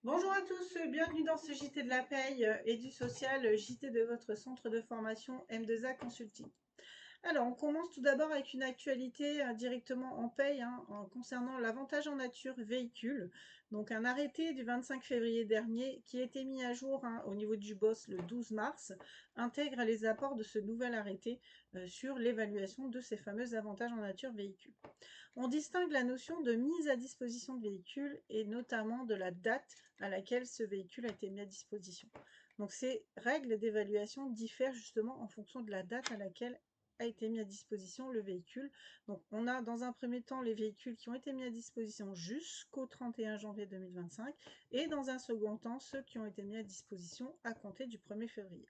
Bonjour à tous, bienvenue dans ce JT de la paye et du social, JT de votre centre de formation M2A Consulting. Alors, on commence tout d'abord avec une actualité directement en paye concernant l'avantage en nature véhicule. Donc, un arrêté du 25 février dernier qui a été mis à jour au niveau du BOSS le 12 mars intègre les apports de ce nouvel arrêté sur l'évaluation de ces fameux avantages en nature véhicule. On distingue la notion de mise à disposition de véhicule et notamment de la date à laquelle ce véhicule a été mis à disposition. Donc ces règles d'évaluation diffèrent justement en fonction de la date à laquelle a été mis à disposition le véhicule. Donc on a dans un premier temps les véhicules qui ont été mis à disposition jusqu'au 31 janvier 2025 et dans un second temps ceux qui ont été mis à disposition à compter du 1er février.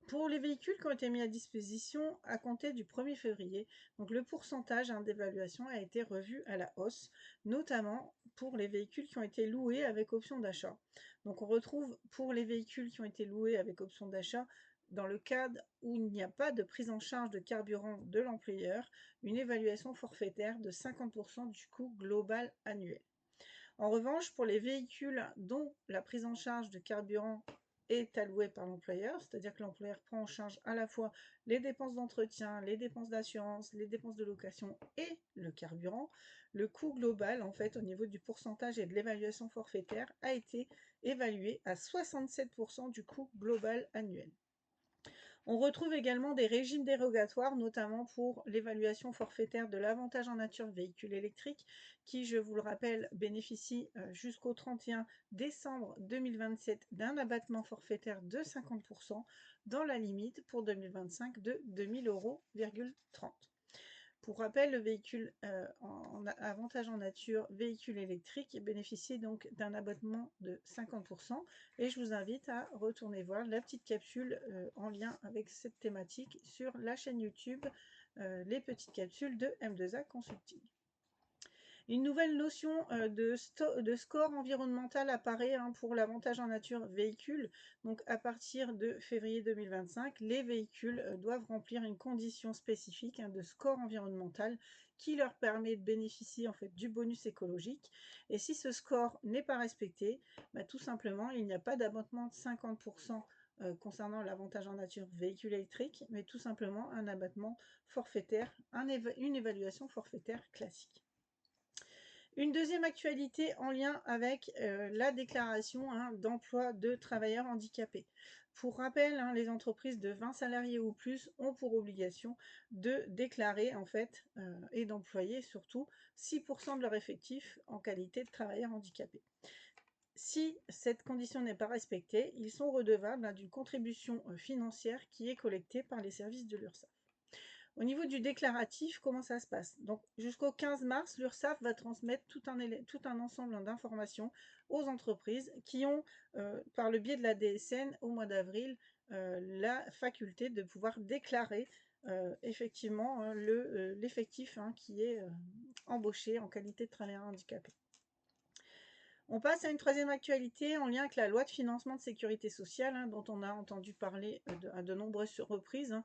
Pour les véhicules qui ont été mis à disposition à compter du 1er février, donc le pourcentage d'évaluation a été revu à la hausse, notamment pour les véhicules qui ont été loués avec option d'achat. Donc on retrouve pour les véhicules qui ont été loués avec option d'achat, dans le cadre où il n'y a pas de prise en charge de carburant de l'employeur, une évaluation forfaitaire de 50% du coût global annuel. En revanche, pour les véhicules dont la prise en charge de carburant est allouée par l'employeur, c'est-à-dire que l'employeur prend en charge à la fois les dépenses d'entretien, les dépenses d'assurance, les dépenses de location et le carburant, le coût global, en fait, au niveau du pourcentage et de l'évaluation forfaitaire, a été évalué à 67% du coût global annuel. On retrouve également des régimes dérogatoires, notamment pour l'évaluation forfaitaire de l'avantage en nature véhicule électrique, qui, je vous le rappelle, bénéficie jusqu'au 31 décembre 2027 d'un abattement forfaitaire de 50% dans la limite pour 2025 de 2000 euros. Pour rappel, le véhicule en avantage en nature, véhicule électrique, bénéficie donc d'un abattement de 50%. Et je vous invite à retourner voir la petite capsule en lien avec cette thématique sur la chaîne YouTube, les petites capsules de M2A Consulting. Une nouvelle notion de score environnemental apparaît pour l'avantage en nature véhicule. Donc à partir de février 2025, les véhicules doivent remplir une condition spécifique de score environnemental qui leur permet de bénéficier en fait du bonus écologique. Et si ce score n'est pas respecté, tout simplement il n'y a pas d'abattement de 50% concernant l'avantage en nature véhicule électrique, mais tout simplement un abattement forfaitaire, une évaluation forfaitaire classique. Une deuxième actualité en lien avec la déclaration d'emploi de travailleurs handicapés. Pour rappel, les entreprises de 20 salariés ou plus ont pour obligation de déclarer en fait et d'employer surtout 6% de leur effectif en qualité de travailleurs handicapés. Si cette condition n'est pas respectée, ils sont redevables d'une contribution financière qui est collectée par les services de l'URSSAF. Au niveau du déclaratif, comment ça se passe? Donc, jusqu'au 15 mars, l'URSSAF va transmettre tout un ensemble d'informations aux entreprises qui ont, par le biais de la DSN, au mois d'avril, la faculté de pouvoir déclarer effectivement l'effectif qui est embauché en qualité de travailleur handicapé. On passe à une troisième actualité en lien avec la loi de financement de sécurité sociale, dont on a entendu parler à de nombreuses reprises,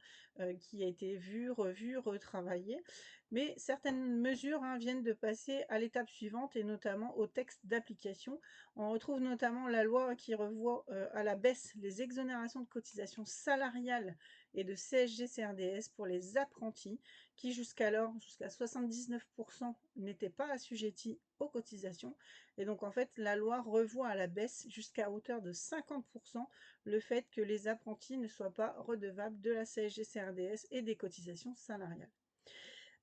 qui a été vue, revue, retravaillée. Mais certaines mesures viennent de passer à l'étape suivante et notamment au texte d'application. On retrouve notamment la loi qui revoit à la baisse les exonérations de cotisations salariales et de CSG-CRDS pour les apprentis qui jusqu'alors, jusqu'à 79%, n'étaient pas assujettis aux cotisations. Et donc, en fait, la loi revoit à la baisse jusqu'à hauteur de 50% le fait que les apprentis ne soient pas redevables de la CSG-CRDS et des cotisations salariales.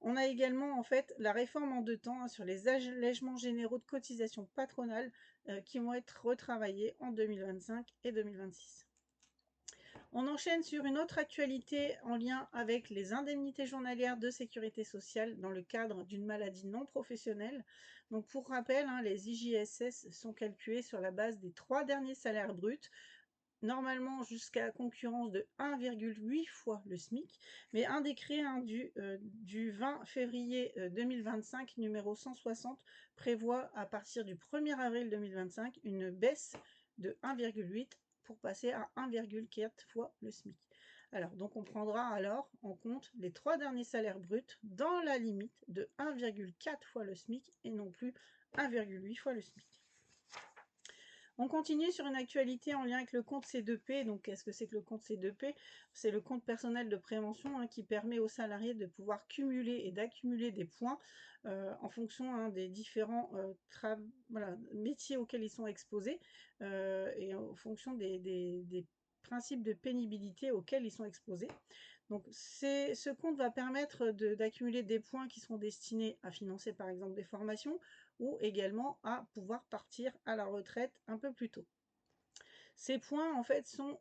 On a également, en fait, la réforme en 2 temps sur les allègements généraux de cotisations patronales qui vont être retravaillés en 2025 et 2026. On enchaîne sur une autre actualité en lien avec les indemnités journalières de sécurité sociale dans le cadre d'une maladie non professionnelle. Donc pour rappel, les IJSS sont calculés sur la base des 3 derniers salaires bruts, normalement jusqu'à concurrence de 1,8 fois le SMIC, mais un décret du 20 février 2025, numéro 160, prévoit à partir du 1er avril 2025 une baisse de 1,8 pour passer à 1,4 fois le SMIC. Alors, donc on prendra alors en compte les 3 derniers salaires bruts dans la limite de 1,4 fois le SMIC et non plus 1,8 fois le SMIC. On continue sur une actualité en lien avec le compte C2P. Donc, qu'est-ce que c'est que le compte C2P? C'est le compte personnel de prévention hein, qui permet aux salariés de pouvoir cumuler et d'accumuler des points en fonction hein, des différents voilà, métiers auxquels ils sont exposés et en fonction des principes de pénibilité auxquels ils sont exposés. Donc, ce compte va permettre d'accumuler des points qui seront destinés à financer par exemple des formations ou également à pouvoir partir à la retraite un peu plus tôt. Ces points en fait sont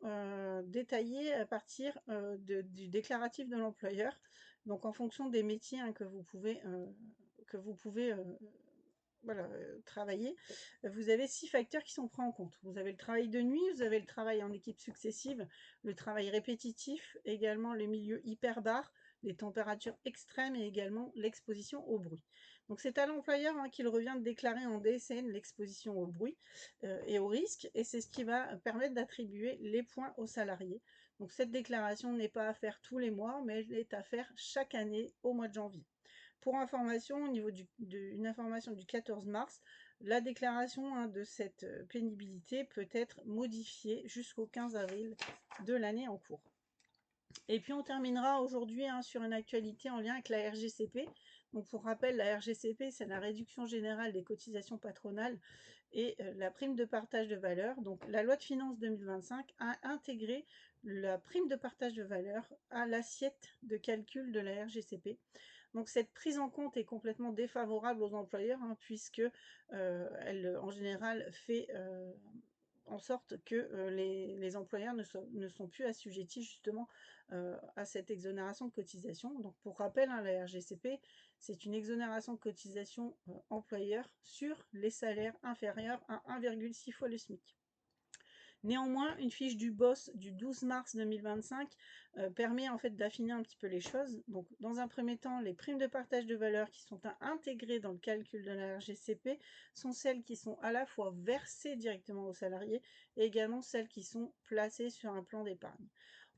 détaillés à partir du déclaratif de l'employeur, donc en fonction des métiers hein, que vous pouvez voilà, travailler, vous avez 6 facteurs qui sont pris en compte. Vous avez le travail de nuit, vous avez le travail en équipe successive, le travail répétitif, également les milieux hyperbares, les températures extrêmes et également l'exposition au bruit. Donc c'est à l'employeur hein, qu'il revient de déclarer en DSN l'exposition au bruit et au risque, et c'est ce qui va permettre d'attribuer les points aux salariés. Donc cette déclaration n'est pas à faire tous les mois, mais elle est à faire chaque année au mois de janvier. Pour information, au niveau d'une information du 14 mars, la déclaration hein, de cette pénibilité peut être modifiée jusqu'au 15 avril de l'année en cours. Et puis on terminera aujourd'hui hein, sur une actualité en lien avec la RGCP. Donc pour rappel, la RGCP, c'est la réduction générale des cotisations patronales et la prime de partage de valeur. Donc la loi de finances 2025 a intégré la prime de partage de valeur à l'assiette de calcul de la RGCP. Donc cette prise en compte est complètement défavorable aux employeurs hein, puisque elle en général fait en sorte que les employeurs ne sont plus assujettis justement à cette exonération de cotisation. Donc pour rappel, hein, la RGCP, c'est une exonération de cotisation employeur sur les salaires inférieurs à 1,6 fois le SMIC. Néanmoins, une fiche du boss du 12 mars 2025 permet en fait d'affiner un petit peu les choses. Donc, dans un premier temps, les primes de partage de valeur qui sont intégrées dans le calcul de la RGCP sont celles qui sont à la fois versées directement aux salariés et également celles qui sont placées sur un plan d'épargne.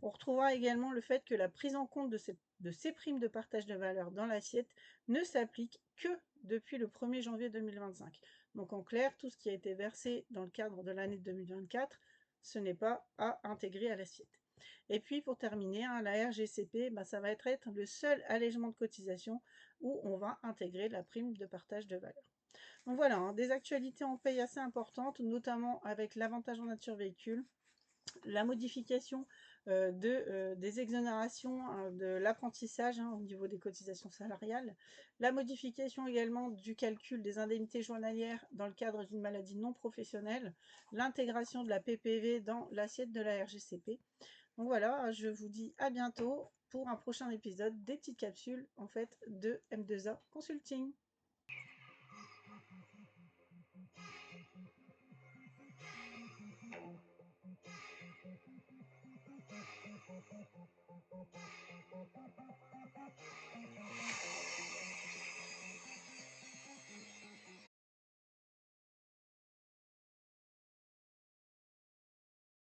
On retrouvera également le fait que la prise en compte de ces primes de partage de valeur dans l'assiette ne s'applique que depuis le 1er janvier 2025. Donc en clair, tout ce qui a été versé dans le cadre de l'année 2024, ce n'est pas à intégrer à l'assiette. Et puis pour terminer, hein, la RGCP, ça va être le seul allègement de cotisation où on va intégrer la prime de partage de valeur. Donc voilà, hein, des actualités en paye assez importantes, notamment avec l'avantage en nature véhicule, la modification des exonérations de l'apprentissage hein, au niveau des cotisations salariales, la modification également du calcul des indemnités journalières dans le cadre d'une maladie non professionnelle, l'intégration de la PPV dans l'assiette de la RGCP. Donc voilà, je vous dis à bientôt pour un prochain épisode des petites capsules en fait de M2A Consulting.